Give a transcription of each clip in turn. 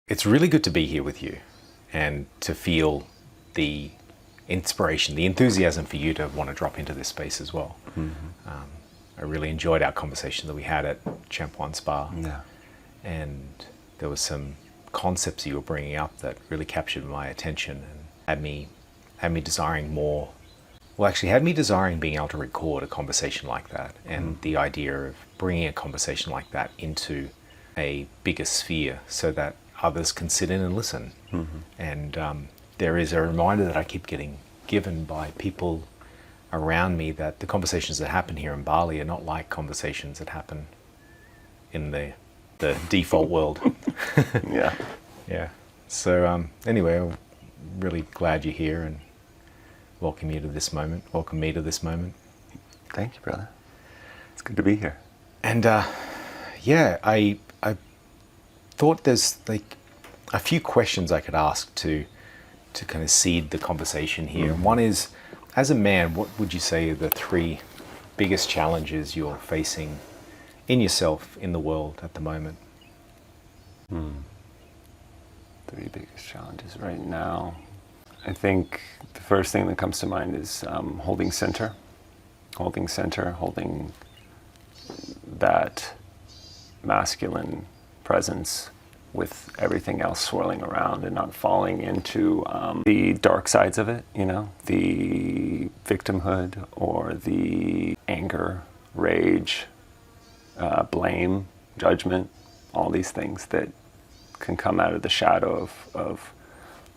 It's really good to be here with you and to feel the inspiration, the enthusiasm for you to want to drop into this space as well. Mm-hmm. I really enjoyed our conversation that we had at Champ Spa. Yeah. And there was some concepts you were bringing up that really captured my attention and had me desiring more. Well, actually had me desiring being able to record a conversation like that, and the idea of bringing a conversation like that into a bigger sphere so that others can sit in and listen. Mm-hmm. And there is a reminder that I keep getting given by people around me that the conversations that happen here in Bali are not like conversations that happen in the default world. Yeah. Yeah. So anyway, I'm really glad you're here and welcome you to this moment. Welcome me to this moment. Thank you, brother. It's good to be here. And yeah, I thought there's like a few questions I could ask to kind of seed the conversation here. Mm-hmm. One is, as a man, what would you say are the three biggest challenges you're facing in yourself, in the world at the moment? Three biggest challenges right now. I think the first thing that comes to mind is holding center, holding that masculine presence with everything else swirling around and not falling into the dark sides of it, the victimhood or the anger, rage, blame, judgment, all these things that can come out of the shadow of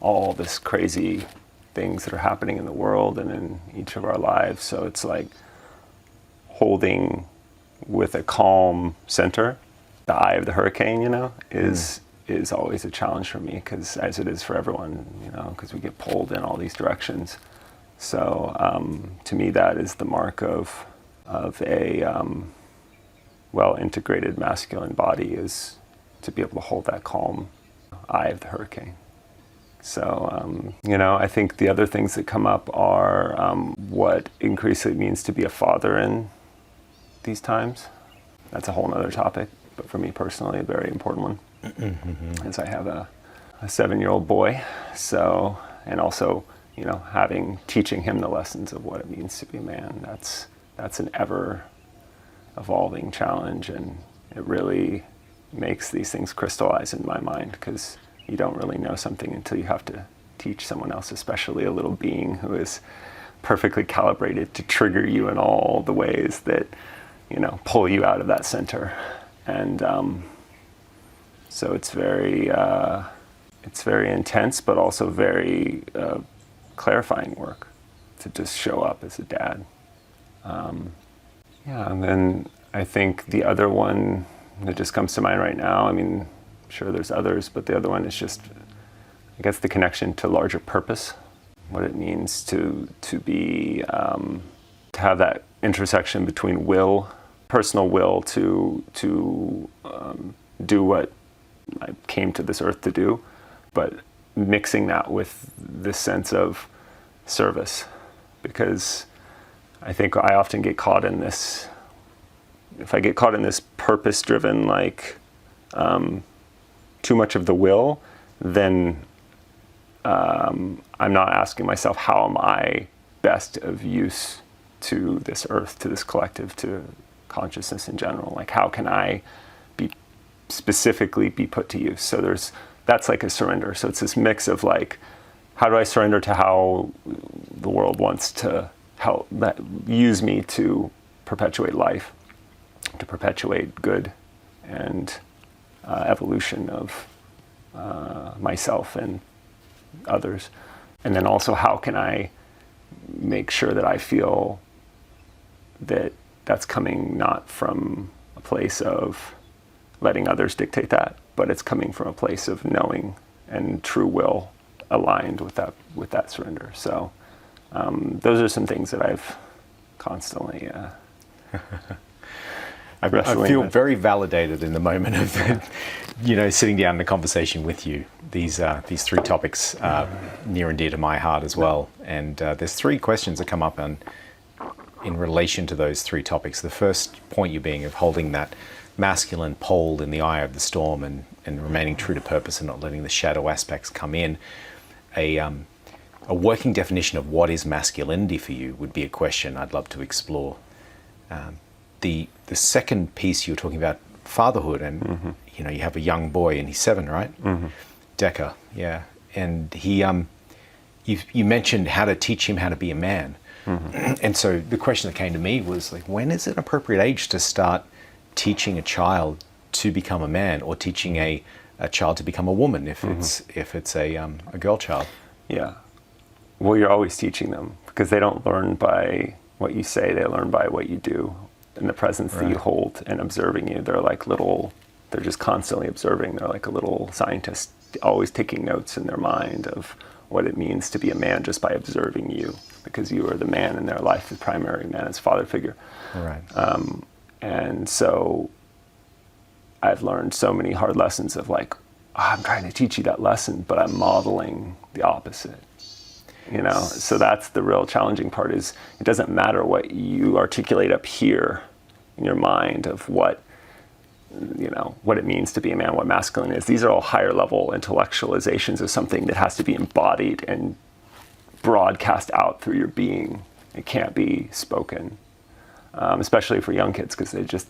all this crazy things that are happening in the world and in each of our lives. So it's like holding with a calm center, the eye of the hurricane, is always a challenge for me, because as it is for everyone, because we get pulled in all these directions. So to me, that is the mark of a well-integrated masculine body, is to be able to hold that calm eye of the hurricane. So, I think the other things that come up are what increasingly means to be a father in these times. That's a whole other topic, but for me personally, a very important one. Mm-hmm. As I have a 7-year-old boy, so, and also, teaching him the lessons of what it means to be a man. That's an ever evolving challenge, and it really makes these things crystallize in my mind, because you don't really know something until you have to teach someone else, especially a little being who is perfectly calibrated to trigger you in all the ways that, pull you out of that center. And so it's very intense, but also very clarifying work to just show up as a dad. And then I think the other one that just comes to mind right now, I'm sure there's others, but the other one is just, I guess, the connection to larger purpose, what it means to be, to have that intersection between personal will to do what I came to this earth to do, but mixing that with this sense of service, because I think I often get caught in this, if I get caught in this purpose-driven, too much of the will, then I'm not asking myself, how am I best of use to this earth, to this collective, to consciousness in general? Like, how can I specifically be put to use? So that's like a surrender. So it's this mix of how do I surrender to how the world wants to use me to perpetuate life, to perpetuate good and evolution of myself and others. And then also, how can I make sure that I feel that that's coming not from a place of letting others dictate that, but it's coming from a place of knowing and true will aligned with that surrender. So those are some things that I've constantly I feel very validated in the moment of sitting down in a conversation with you. These three topics are near and dear to my heart as well. And there's three questions that come up in relation to those three topics. The first point you being of holding that masculine pole in the eye of the storm, and remaining true to purpose and not letting the shadow aspects come in. A working definition of what is masculinity for you would be a question I'd love to explore. The second piece you were talking about, fatherhood, and you know, you have a young boy and he's 7, right? Decker, yeah. And he, you mentioned how to teach him how to be a man. And so the question that came to me was like, when is it an appropriate age to start teaching a child to become a man, or teaching a child to become a woman if it's a girl child? Yeah. Well, you're always teaching them, because they don't learn by what you say, they learn by what you do, and the presence that you hold and observing you. They're just constantly observing. They're like a little scientist, always taking notes in their mind of what it means to be a man just by observing you, because you are the man in their life, the primary man, as father figure. Right. And so I've learned so many hard lessons of like, I'm trying to teach you that lesson, but I'm modeling the opposite. You know, so that's the real challenging part, is it doesn't matter what you articulate up here in your mind of what, you know, what it means to be a man, what masculine is. These are all higher level intellectualizations of something that has to be embodied and broadcast out through your being. It can't be spoken, especially for young kids, because they just,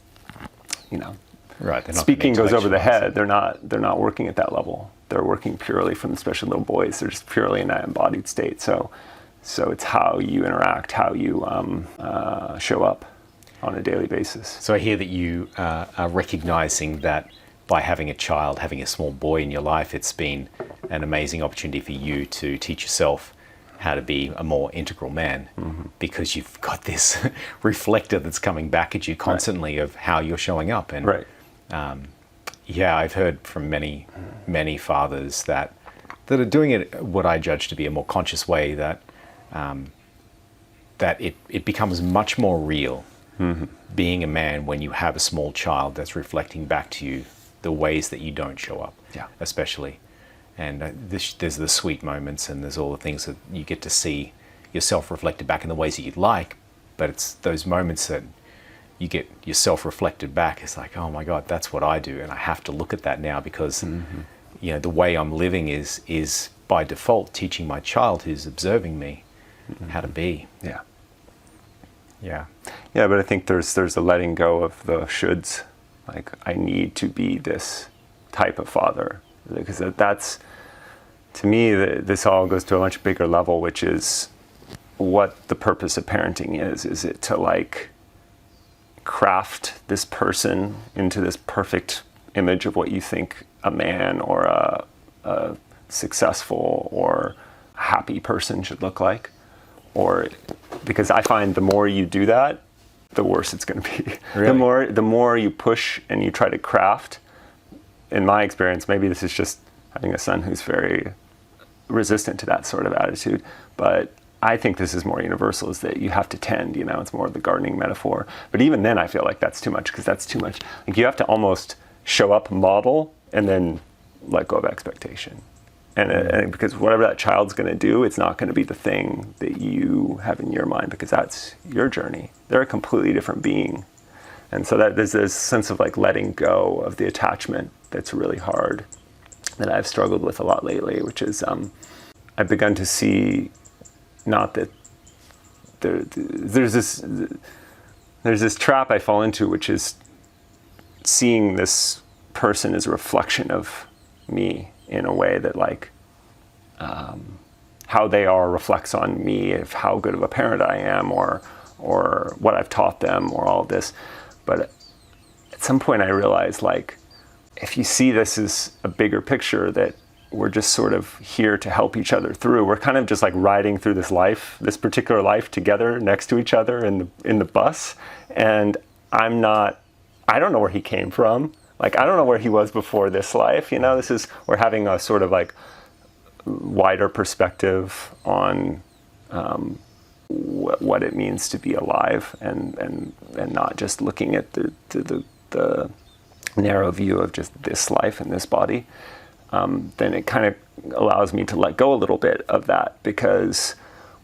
you know, right. Speaking goes over the head. They're not working at that level. They're working purely from, especially little boys. They're just purely in that embodied state. So it's how you interact, how you show up on a daily basis. So I hear that you are recognizing that by having a child, having a small boy in your life, it's been an amazing opportunity for you to teach yourself how to be a more integral man, because you've got this reflector that's coming back at you constantly of how you're showing up. And yeah, I've heard from many fathers that are doing it what I judge to be a more conscious way, that it becomes much more real being a man when you have a small child that's reflecting back to you the ways that you don't show up, especially. And there's the sweet moments, and there's all the things that you get to see yourself reflected back in the ways that you'd like, but it's those moments that you get yourself reflected back. It's like, oh my God, that's what I do, and I have to look at that now, because you know, the way I'm living is by default teaching my child who's observing me how to be. Yeah, but I think there's a letting go of the shoulds. Like, I need to be this type of father, because that's, to me, this all goes to a much bigger level, which is what the purpose of parenting is. Is it to like craft this person into this perfect image of what you think a man or a successful or happy person should look like? Or, because I find the more you do that, the worse it's going to be. Really? The more you push and you try to craft, in my experience, maybe this is just having a son who's very resistant to that sort of attitude, but I think this is more universal, is that you have to tend, you know, it's more of the gardening metaphor. But even then I feel like that's too much, because that's too much. Like, you have to almost show up, model, and then let go of expectation. And because whatever that child's going to do, it's not going to be the thing that you have in your mind, because that's your journey. They're a completely different being. And so that there's this sense of like letting go of the attachment that's really hard, that I've struggled with a lot lately, which is I've begun to see, not that there's this trap I fall into, which is seeing this person as a reflection of me, in a way that like how they are reflects on me, of how good of a parent I am, or what I've taught them, or all of this. But at some point I realized, like, if you see this as a bigger picture, that we're just sort of here to help each other through. We're kind of just like riding through this particular life together, next to each other in the bus. And I don't know where he came from. Like, I don't know where he was before this life. You know, we're having a sort of like wider perspective on what it means to be alive, and not just looking at the narrow view of just this life and this body. Then it kind of allows me to let go a little bit of that, because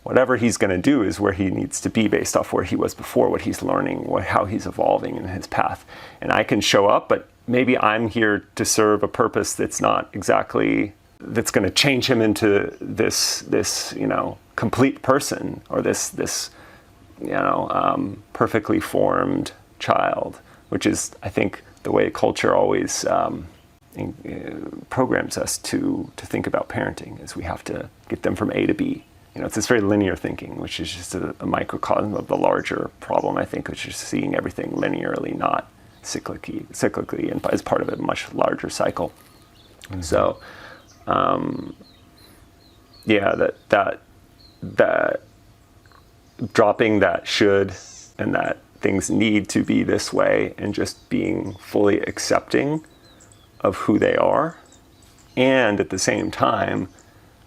whatever he's going to do is where he needs to be based off where he was before, what he's learning, how he's evolving in his path. And I can show up, but maybe I'm here to serve a purpose that's not exactly, that's going to change him into this complete person, or this perfectly formed child, which is, I think, the way culture always programs us to think about parenting, is we have to get them from A to B. It's this very linear thinking, which is just a microcosm of the larger problem, I think, which is seeing everything linearly, not cyclically, and as part of a much larger cycle. Mm-hmm. So, that dropping that should and that things need to be this way, and just being fully accepting of who they are, and at the same time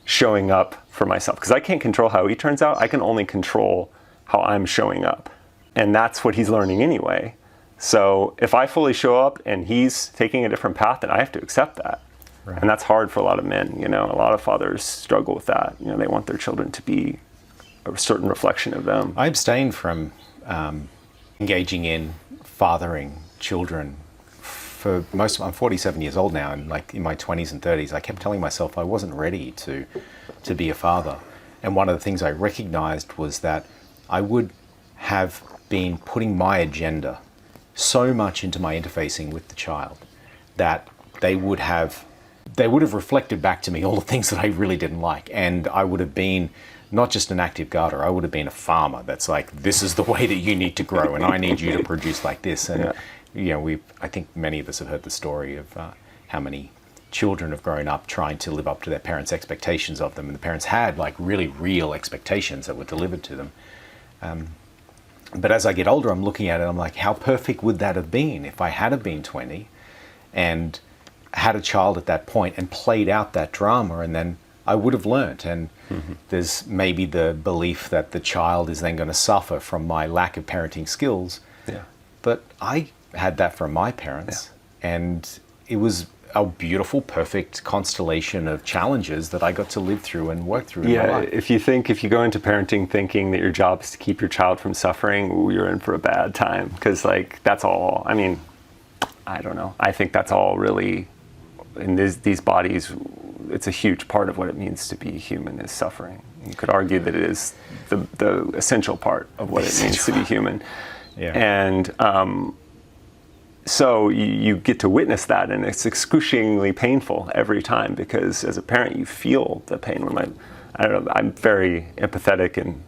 showing up for myself, because I can't control how he turns out. I can only control how I'm showing up, and that's what he's learning anyway. So if I fully show up and he's taking a different path, then I have to accept that. Right. And that's hard for a lot of men. A lot of fathers struggle with that. They want their children to be a certain reflection of them. I abstained from engaging in fathering children for I'm 47 years old now, and like in my 20s and 30s, I kept telling myself I wasn't ready to be a father. And one of the things I recognized was that I would have been putting my agenda so much into my interfacing with the child that they would have reflected back to me all the things that I really didn't like. And I would have been not just an active gardener, I would have been a farmer that's like, this is the way that you need to grow, and I need you to produce like this. And I think many of us have heard the story of how many children have grown up trying to live up to their parents' expectations of them, and the parents had like really real expectations that were delivered to them. But as I get older, I'm looking at it, I'm like, how perfect would that have been if I had have been 20 and had a child at that point and played out that drama, and then I would have learnt. And there's maybe the belief that the child is then going to suffer from my lack of parenting skills. Yeah. But I had that from my parents, and it was a beautiful, perfect constellation of challenges that I got to live through and work through in my life. If you go into parenting thinking that your job is to keep your child from suffering, you're in for a bad time, because that's all. I mean, I don't know. I think that's all really, in these bodies, it's a huge part of what it means to be human is suffering. You could argue that it is the essential part of what it means to be human. Yeah. And so you get to witness that, and it's excruciatingly painful every time, because as a parent you feel the pain. I'm very empathetic, and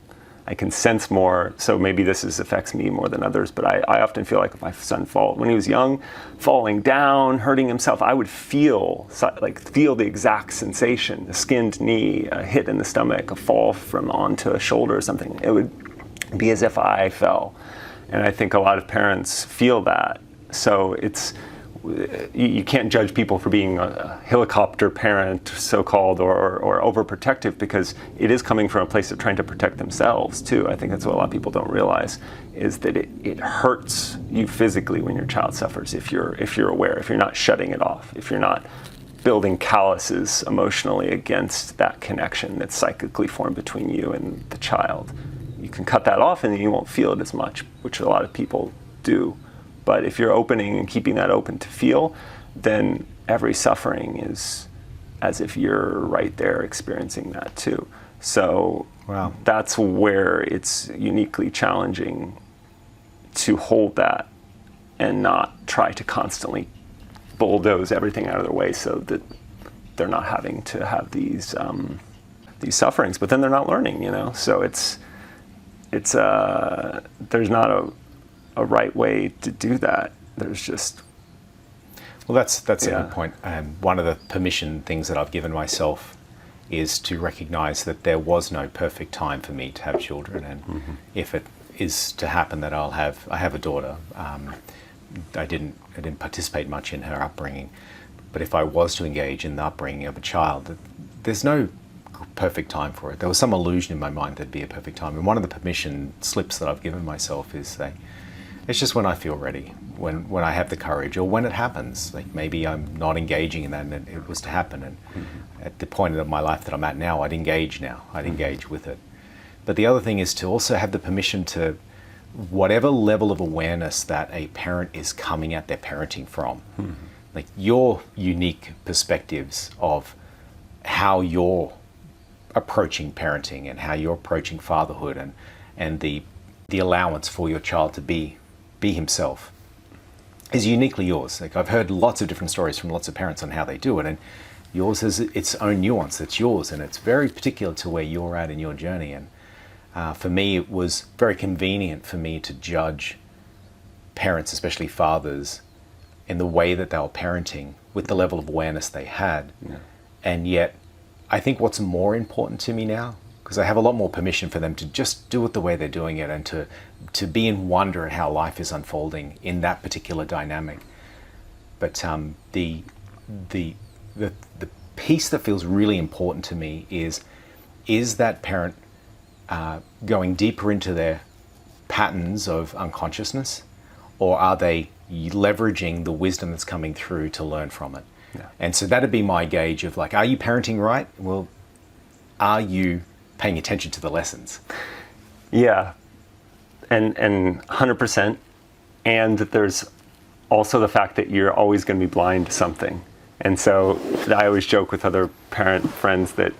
I can sense more, so maybe this affects me more than others, but I often feel like if my son when he was young, falling down, hurting himself, I would feel the exact sensation, a skinned knee, a hit in the stomach, a fall from onto a shoulder or something. It would be as if I fell. And I think a lot of parents feel that. So you can't judge people for being a helicopter parent, so-called, or overprotective, because it is coming from a place of trying to protect themselves too. I think that's what a lot of people don't realize, is that it hurts you physically when your child suffers, if you're aware, if you're not shutting it off, if you're not building calluses emotionally against that connection that's psychically formed between you and the child. You can cut that off and you won't feel it as much, which a lot of people do. But if you're opening and keeping that open to feel, then every suffering is as if you're right there experiencing that too. So That's where it's uniquely challenging to hold that and not try to constantly bulldoze everything out of their way so that they're not having to have these sufferings, but then they're not learning, So it's there's not a right way to do that. There's just... Well, that's a good point. One of the permission things that I've given myself is to recognize that there was no perfect time for me to have children, and if it is to happen that I have a daughter. I didn't participate much in her upbringing, but if I was to engage in the upbringing of a child, there's no perfect time for it. There was some illusion in my mind there'd be a perfect time, and one of the permission slips that I've given myself is it's just when I feel ready, when I have the courage, or when it happens. Like maybe I'm not engaging in that, and it was to happen, and at the point of my life that I'm at now, I'd engage with it. But the other thing is to also have the permission to, whatever level of awareness that a parent is coming at their parenting from, like your unique perspectives of how you're approaching parenting and how you're approaching fatherhood, and the allowance for your child to be himself is uniquely yours. Like, I've heard lots of different stories from lots of parents on how they do it, and yours has its own nuance. It's yours, and it's very particular to where you're at in your journey. And for me, it was very convenient for me to judge parents, especially fathers, in the way that they were parenting with the level of awareness they had. Yeah. And yet, I think what's more important to me now, because I have a lot more permission for them to just do it the way they're doing it, and to be in wonder at how life is unfolding in that particular dynamic. But the piece that feels really important to me is that parent going deeper into their patterns of unconsciousness, or are they leveraging the wisdom that's coming through to learn from it? Yeah. And so that'd be my gauge of, like, are you parenting right? Well, are you paying attention to the lessons? Yeah, and 100%. And there's also the fact that you're always going to be blind to something. And so I always joke with other parent friends that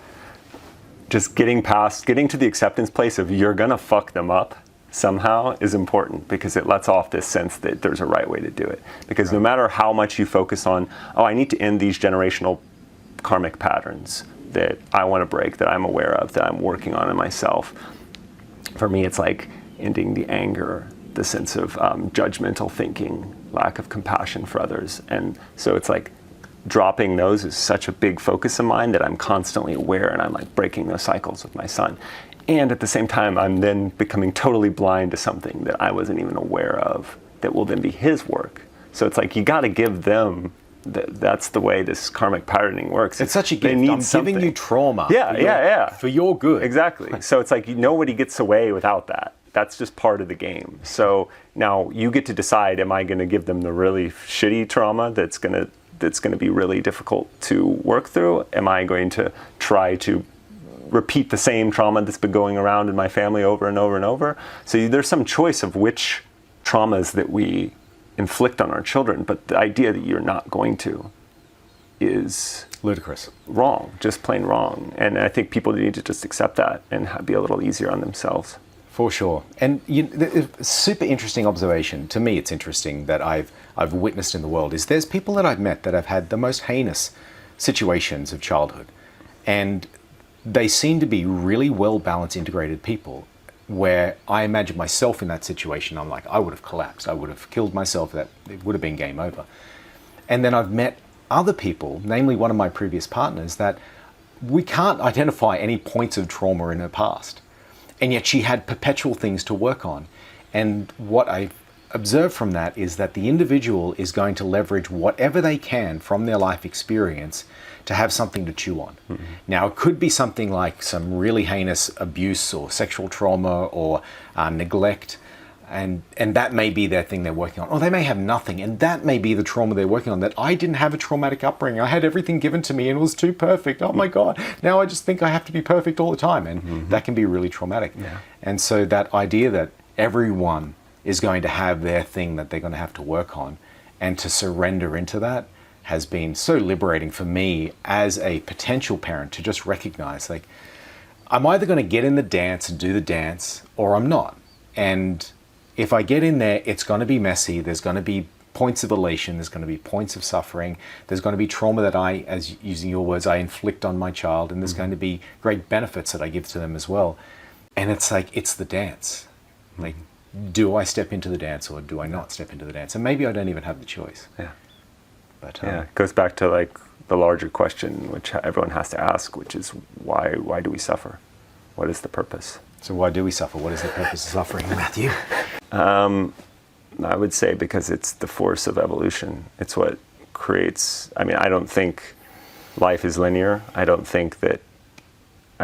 just getting to the acceptance place of you're going to fuck them up somehow is important, because it lets off this sense that there's a right way to do it. Because no matter how much you focus on, oh, I need to end these generational karmic patterns that I want to break, that I'm aware of, that I'm working on in myself. For me, it's like ending the anger, the sense of judgmental thinking, lack of compassion for others. And so it's like dropping those is such a big focus of mine that I'm constantly aware, and I'm like breaking those cycles with my son. And at the same time, I'm then becoming totally blind to something that I wasn't even aware of that will then be his work. So it's like you got to give them, that's the way this karmic patterning works. It's such a gift. I'm giving you trauma. For your good. Exactly. So it's like nobody gets away without that. That's just part of the game. So now you get to decide, am I going to give them the really shitty trauma that's going to be really difficult to work through? Am I going to try to repeat the same trauma that's been going around in my family over and over and over? So there's some choice of which traumas that we inflict on our children, but the idea that you're not going to is ludicrous, wrong, just plain wrong. And I think people need to just accept that and be a little easier on themselves. For sure. And super interesting observation, to me it's interesting, that I've witnessed in the world, is there's people that I've met that have had the most heinous situations of childhood, and they seem to be really well balanced, integrated people, where I imagine myself in that situation, I'm like, I would have collapsed, I would have killed myself, that it would have been game over. And then I've met other people, namely one of my previous partners, that we can't identify any points of trauma in her past, and yet she had perpetual things to work on. And what I observed from that is that the individual is going to leverage whatever they can from their life experience to have something to chew on. Mm-hmm. Now, it could be something like some really heinous abuse or sexual trauma or neglect, and that may be their thing they're working on. Or they may have nothing, and that may be the trauma they're working on, that I didn't have a traumatic upbringing. I had everything given to me and it was too perfect. Oh my God, now I just think I have to be perfect all the time, and that can be really traumatic. Yeah. And so that idea that everyone is going to have their thing that they're going to have to work on, and to surrender into that has been so liberating for me as a potential parent, to just recognize, like, I'm either going to get in the dance and do the dance, or I'm not. And if I get in there, it's going to be messy. There's going to be points of elation. There's going to be points of suffering. There's going to be trauma that I, as using your words, I inflict on my child. And there's going to be great benefits that I give to them as well. And it's like, it's the dance. Like, do I step into the dance or do I not step into the dance? And maybe I don't even have the choice. Yeah. But it goes back to like the larger question, which everyone has to ask, which is why do we suffer? What is the purpose? So why do we suffer? What is the purpose of suffering, Matthew? I would say because it's the force of evolution. It's what creates, I don't think life is linear. I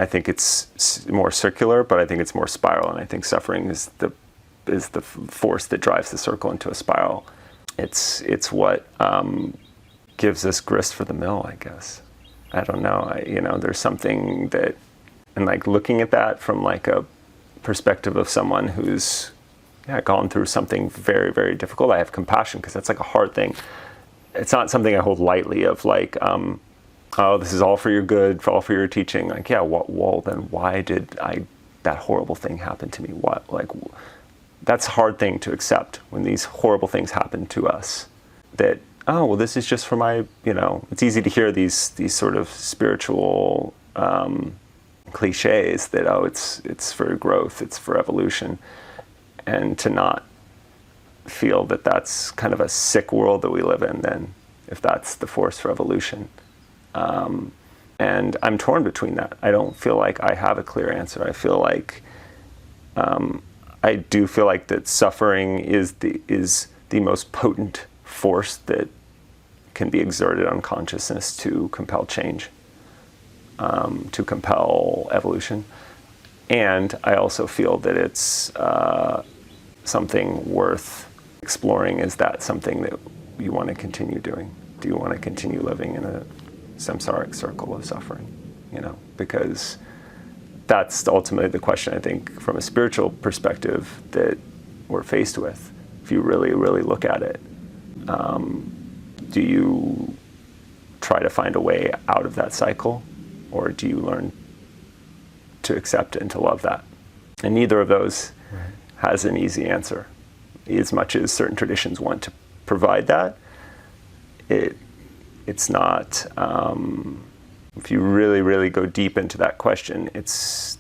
think it's more circular, but I think it's more spiral. And I think suffering is the force that drives the circle into a spiral. It's what gives us grist for the mill, I guess. I don't know. There's something that, and like looking at that from like a perspective of someone who's gone through something very, very difficult. I have compassion because that's like a hard thing. It's not something I hold lightly of like, oh, this is all for your good, all for your teaching. Like, yeah, well, then why did that horrible thing happen to me? What, like, that's a hard thing to accept when these horrible things happen to us. That, oh, well, this is just for my, it's easy to hear these sort of spiritual cliches that, oh, it's for growth, it's for evolution. And to not feel that that's kind of a sick world that we live in, then, if that's the force for evolution. And I'm torn between that. I don't feel like I have a clear answer. I feel like, I do feel like that suffering is the most potent force that can be exerted on consciousness to compel change, to compel evolution. And I also feel that it's something worth exploring. Is that something that you want to continue doing? Do you want to continue living in a samsaric circle of suffering? Because that's ultimately the question, I think, from a spiritual perspective that we're faced with. If you really, really look at it, do you try to find a way out of that cycle, or do you learn to accept and to love that? And neither of those has an easy answer. As much as certain traditions want to provide that, it's not. If you really, really go deep into that question,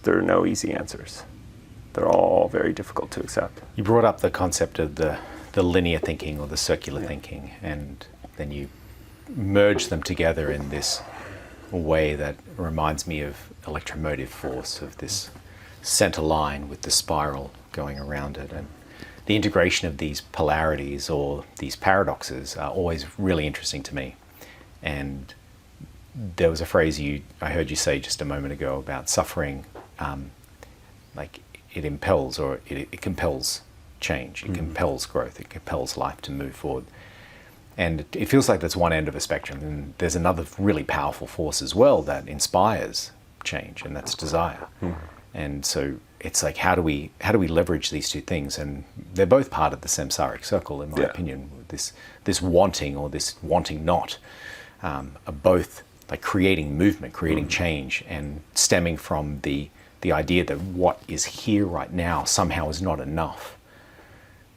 there are no easy answers. They're all very difficult to accept. You brought up the concept of the linear thinking or the circular thinking, and then you merge them together in this way that reminds me of electromotive force, of this center line with the spiral going around it. And the integration of these polarities or these paradoxes are always really interesting to me. And there was a phrase I heard you say just a moment ago about suffering, like it impels or it compels change, it compels growth, it compels life to move forward. And it feels like that's one end of a spectrum. And there's another really powerful force as well that inspires change, and that's desire. And so it's like, how do we leverage these two things? And they're both part of the samsaric circle, in my opinion. This wanting or this wanting not are both like creating movement, creating change, and stemming from the idea that what is here right now somehow is not enough.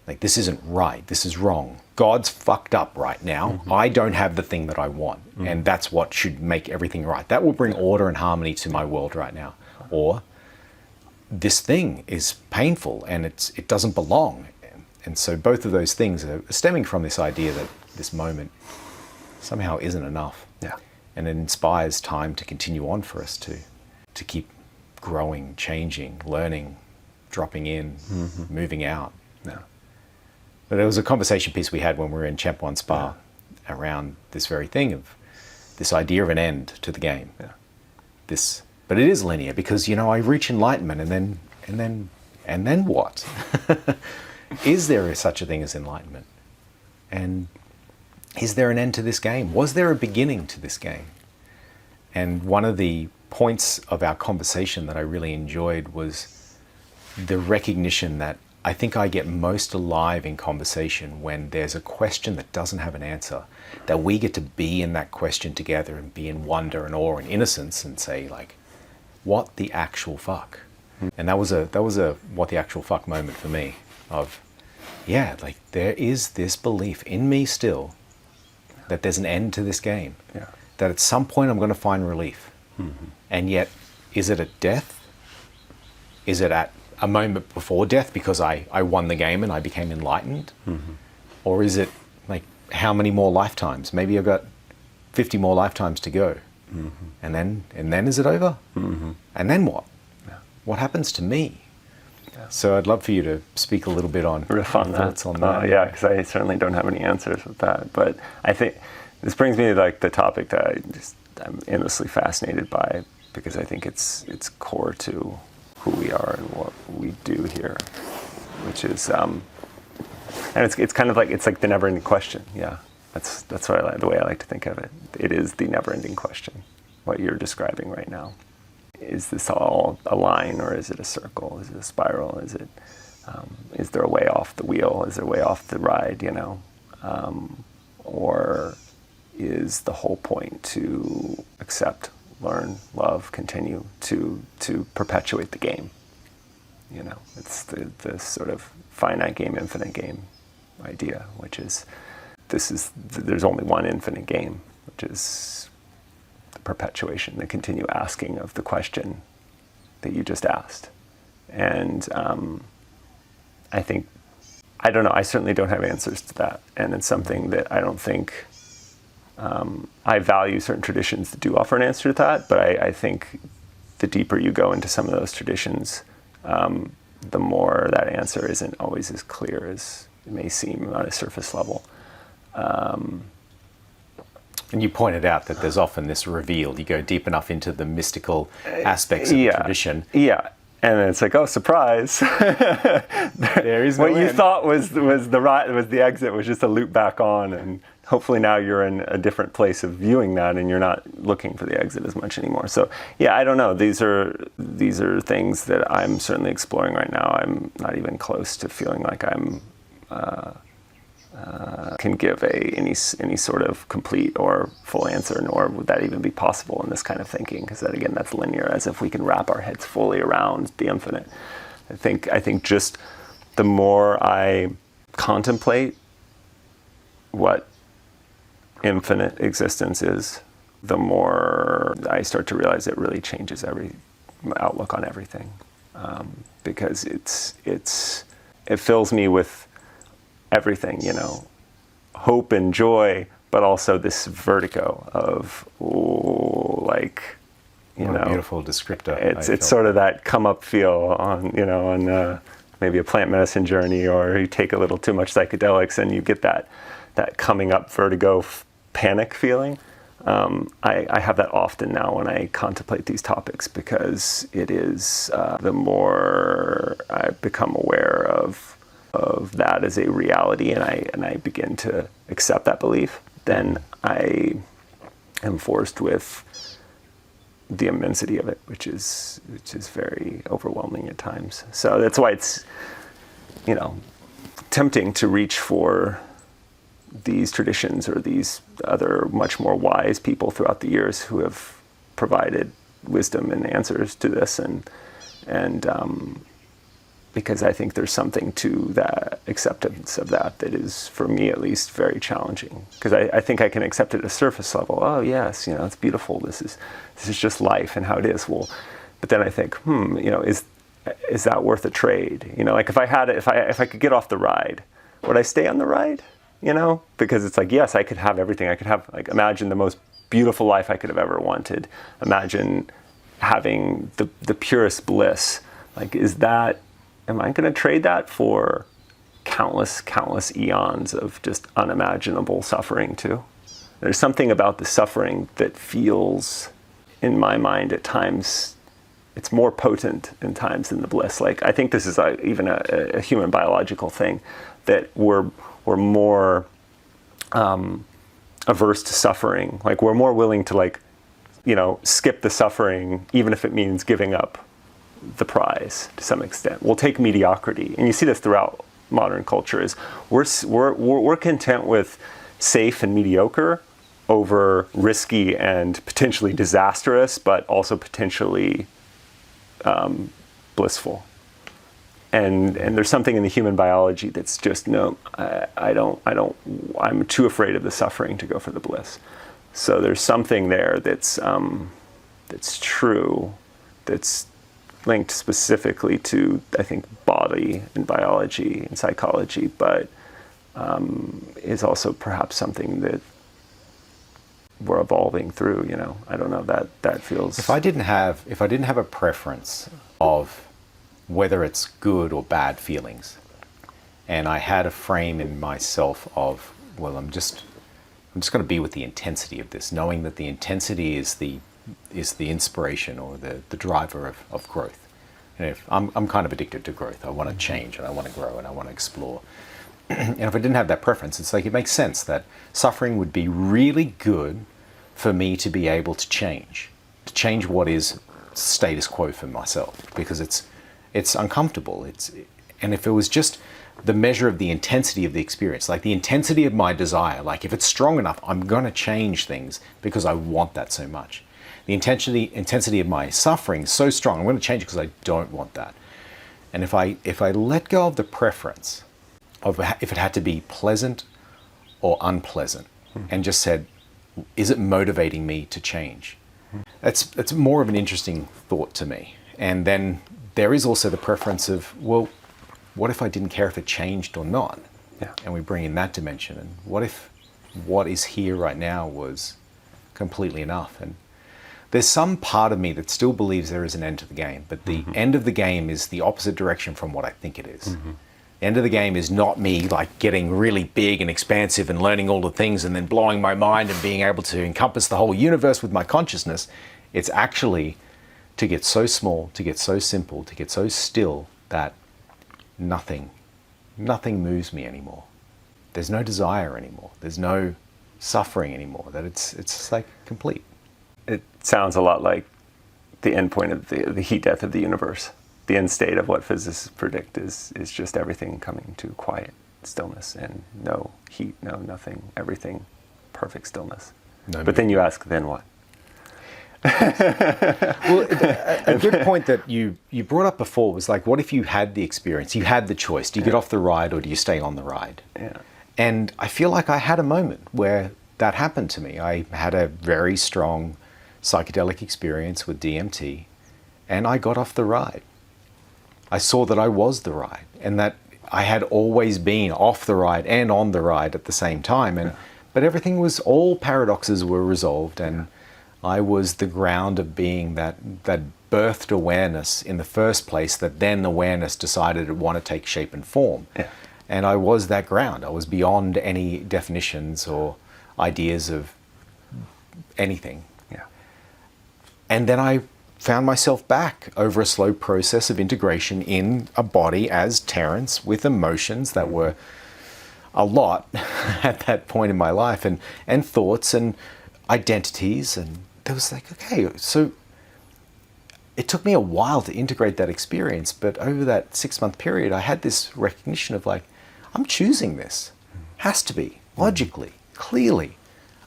Like, this isn't right, this is wrong. God's fucked up right now. I don't have the thing that I want, and that's what should make everything right. That will bring order and harmony to my world right now. Or this thing is painful and it doesn't belong. And so both of those things are stemming from this idea that this moment somehow isn't enough. Yeah. And it inspires time to continue on for us to keep growing, changing, learning, dropping in, moving out. Yeah. But there was a conversation piece we had when we were in Champwan Spa around this very thing of this idea of an end to the game. Yeah. But it is linear because, I reach enlightenment and then what? Is there such a thing as enlightenment? And is there an end to this game? Was there a beginning to this game? And one of the points of our conversation that I really enjoyed was the recognition that I think I get most alive in conversation when there's a question that doesn't have an answer, that we get to be in that question together and be in wonder and awe and innocence and say, like, what the actual fuck? And that was a what the actual fuck moment for me of, like, there is this belief in me still that there's an end to this game, that at some point I'm going to find relief. And yet, is it at death? Is it at a moment before death because I won the game and I became enlightened? Or is it like, how many more lifetimes? Maybe I've got 50 more lifetimes to go. And then is it over? And then what? What happens to me? So I'd love for you to speak a little bit on riff on thoughts that. on that. Yeah, because I certainly don't have any answers with that. But I think this brings me to like the topic that I'm endlessly fascinated by, because I think it's core to who we are and what we do here, which is and it's kind of like, it's like the never-ending question. Yeah, that's what I like, the way I like to think of it. It is the never-ending question, what you're describing right now. is this all a line, or is it a circle? Is it a spiral? Is there a way off the wheel? Is there a way off the ride, or is the whole point to accept, learn, love, continue to perpetuate the game? It's the sort of finite game, infinite game idea, which is there's only one infinite game, which is the perpetuation, the continued asking of the question that you just asked. And I don't know, I certainly don't have answers to that. And it's something that I don't think, I value certain traditions that do offer an answer to that, but I think the deeper you go into some of those traditions, the more that answer isn't always as clear as it may seem on a surface level. And you pointed out that there's often this reveal. You go deep enough into the mystical aspects of the tradition. Yeah. And then it's like, oh, surprise! There is no what you end. thought was the exit was just a loop back on, and hopefully now you're in a different place of viewing that, and you're not looking for the exit as much anymore. So yeah, I don't know. These are things that I'm certainly exploring right now. I'm not even close to feeling like I'm can give any sort of complete or full answer, nor would that even be possible in this kind of thinking, because that, again, that's linear, as if we can wrap our heads fully around the infinite. I think just the more I contemplate what infinite existence is, the more I start to realize it really changes every outlook on everything, because it fills me with everything, hope and joy, but also this vertigo of, What a beautiful descriptor. It's sort of that come up feel on maybe a plant medicine journey, or you take a little too much psychedelics and you get that coming up vertigo panic feeling. I have that often now when I contemplate these topics, because it is the more I become aware of that as a reality, and I begin to accept that belief, then I am forced with the immensity of it, which is very overwhelming at times. So that's why it's tempting to reach for these traditions or these other much more wise people throughout the years who have provided wisdom and answers to this, and because I think there's something to that acceptance of that is, for me at least, very challenging. Because I think I can accept it at a surface level. Oh yes, it's beautiful. This is just life and how it is. Well, but then I think, is that worth a trade? Like if I could get off the ride, would I stay on the ride? Because it's like, yes, I could have everything. I could have, imagine the most beautiful life I could have ever wanted. Imagine having the purest bliss. Am I going to trade that for countless eons of just unimaginable suffering too? There's something about the suffering that feels, in my mind, at times, it's more potent in times than the bliss. I think this is even a human biological thing, that we're more averse to suffering. We're more willing to skip the suffering, even if it means giving up the prize to some extent. We'll take mediocrity, and you see this throughout modern culture. Is we're content with safe and mediocre over risky and potentially disastrous, but also potentially blissful. And there's something in the human biology that's just I'm too afraid of the suffering to go for the bliss. So there's something there that's true, that's linked specifically to, I think, body and biology and psychology, but is also perhaps something that we're evolving through. I don't know, that feels. If I didn't have a preference of whether it's good or bad feelings, and I had a frame in myself of, well, I'm just going to be with the intensity of this, knowing that the intensity is the inspiration or the driver of growth. If I'm kind of addicted to growth. I want to change, and I want to grow, and I want to explore. And if I didn't have that preference, it's it makes sense that suffering would be really good for me to be able to change what is status quo for myself, because it's uncomfortable. And if it was just the measure of the intensity of the experience, like the intensity of my desire, like if it's strong enough, I'm going to change things because I want that so much. The intensity of my suffering is so strong, I'm going to change it because I don't want that. And if I let go of the preference of if it had to be pleasant or unpleasant, and just said, is it motivating me to change? That's more of an interesting thought to me. And then there is also the preference of, well, what if I didn't care if it changed or not? Yeah. And we bring in that dimension. And what if what is here right now was completely enough? And there's some part of me that still believes there is an end to the game, but the end of the game is the opposite direction from what I think it is. The end of the game is not me like getting really big and expansive and learning all the things and then blowing my mind and being able to encompass the whole universe with my consciousness. It's actually to get so small, to get so simple, to get so still that nothing moves me anymore. There's no desire anymore. There's no suffering anymore. That it's like complete. It sounds a lot like the end point of the heat death of the universe. The end state of what physicists predict is just everything coming to quiet stillness and no heat, no nothing, everything, perfect stillness. No but then you ask, then what? Well, a good point that you brought up before was like, what if you had the experience, you had the choice, do you get off the ride or do you stay on the ride? Yeah. And I feel like I had a moment where that happened to me. I had a very strong psychedelic experience with DMT and I got off the ride. I saw that I was the ride and that I had always been off the ride and on the ride at the same time. But everything was, all paradoxes were resolved, and I was the ground of being that birthed awareness in the first place, that then awareness decided it wanted to take shape and form. Yeah. And I was that ground. I was beyond any definitions or ideas of anything. Yeah. And then I found myself back over a slow process of integration in a body as Terence, with emotions that were a lot at that point in my life, and thoughts and identities. And there was like, okay, so it took me a while to integrate that experience, but over that 6-month period, I had this recognition of like, I'm choosing this. Has to be, logically, clearly.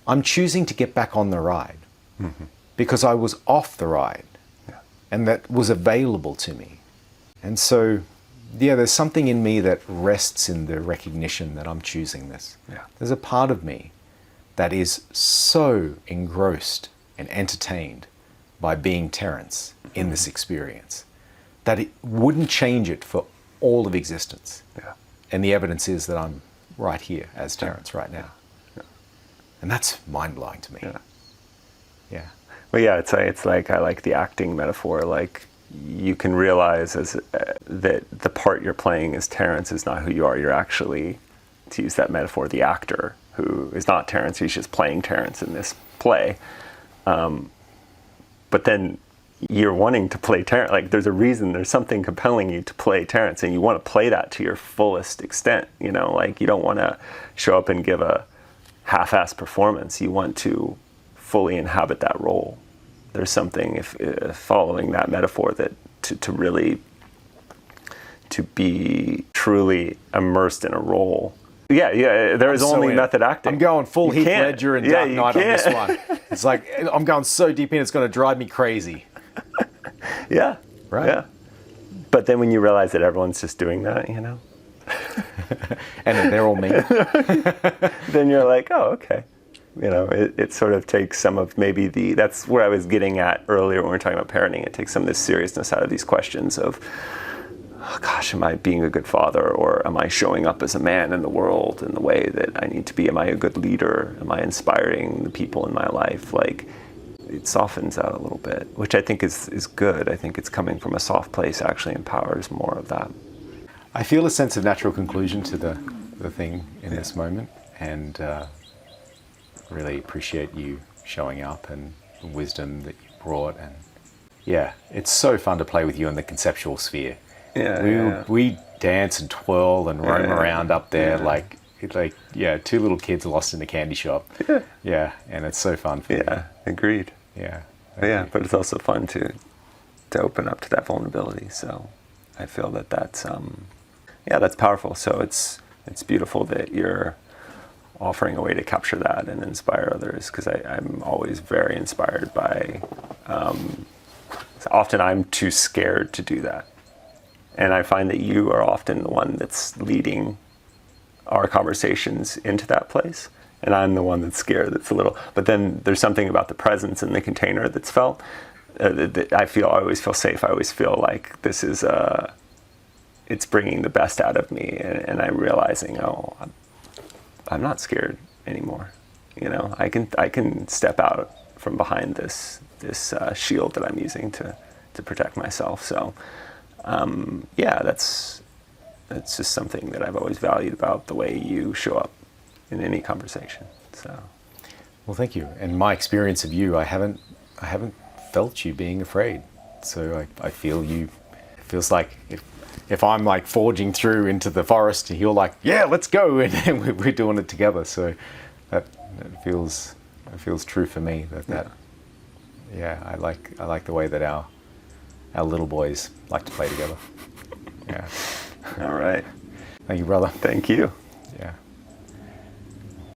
I'm choosing to get back on the ride because I was off the ride. And that was available to me. And so, yeah, there's something in me that rests in the recognition that I'm choosing this. Yeah. There's a part of me that is so engrossed and entertained by being Terence in this experience that it wouldn't change it for all of existence. Yeah. And the evidence is that I'm right here as Terence right now. Yeah. And that's mind-blowing to me. Yeah. Yeah. Well, yeah, it's like, I like the acting metaphor. Like, you can realize that the part you're playing as Terence is not who you are. You're actually, to use that metaphor, the actor who is not Terence. He's just playing Terence in this play. But then you're wanting to play Terence. Like, there's a reason, there's something compelling you to play Terence, and you want to play that to your fullest extent. You know, like, you don't want to show up and give a half-assed performance. You want to fully inhabit that role. There's something, if following that metaphor, that to really to be truly immersed in a role. Yeah. There is only method acting. I'm going full Heath Ledger and Dark Knight on this one. It's like, I'm going so deep in, it's going to drive me crazy. Yeah. Right. Yeah. But then when you realize that everyone's just doing that, you know, and then they're all me. then you're like, oh, okay. You know, it sort of takes some of maybe that's where I was getting at earlier when we were talking about parenting. It takes some of this seriousness out of these questions of, oh gosh, am I being a good father, or am I showing up as a man in the world in the way that I need to be? Am I a good leader? Am I inspiring the people in my life? Like, it softens out a little bit, which I think is good. I think it's coming from a soft place actually empowers more of that. I feel a sense of natural conclusion to the thing in this moment, and really appreciate you showing up and the wisdom that you brought. And yeah, it's so fun to play with you in the conceptual sphere. We dance and twirl and roam around up there like two little kids lost in a candy shop. Yeah, and it's so fun for me. Yeah, agreed. Yeah. Yeah, but it's also fun to to open up to that vulnerability. So I feel that that's that's powerful. So it's beautiful that you're offering a way to capture that and inspire others, because I'm always very inspired by often I'm too scared to do that, and I find that you are often the one that's leading our conversations into that place, and I'm the one that's scared, that's a little, but then there's something about the presence in the container that's felt that I always feel safe. I always feel like this is it's bringing the best out of me, and I'm realizing, oh, I'm not scared anymore. You know, I can step out from behind this shield that I'm using to protect myself. So that's just something that I've always valued about the way you show up in any conversation. So, well, thank you. And my experience of you, I haven't felt you being afraid. So I feel you. It feels like if I'm like forging through into the forest, and you're like, yeah, let's go, and we're doing it together. So that feels true for me. I like the way that our little boys like to play together. Yeah. All right. Thank you, brother. Thank you. Yeah.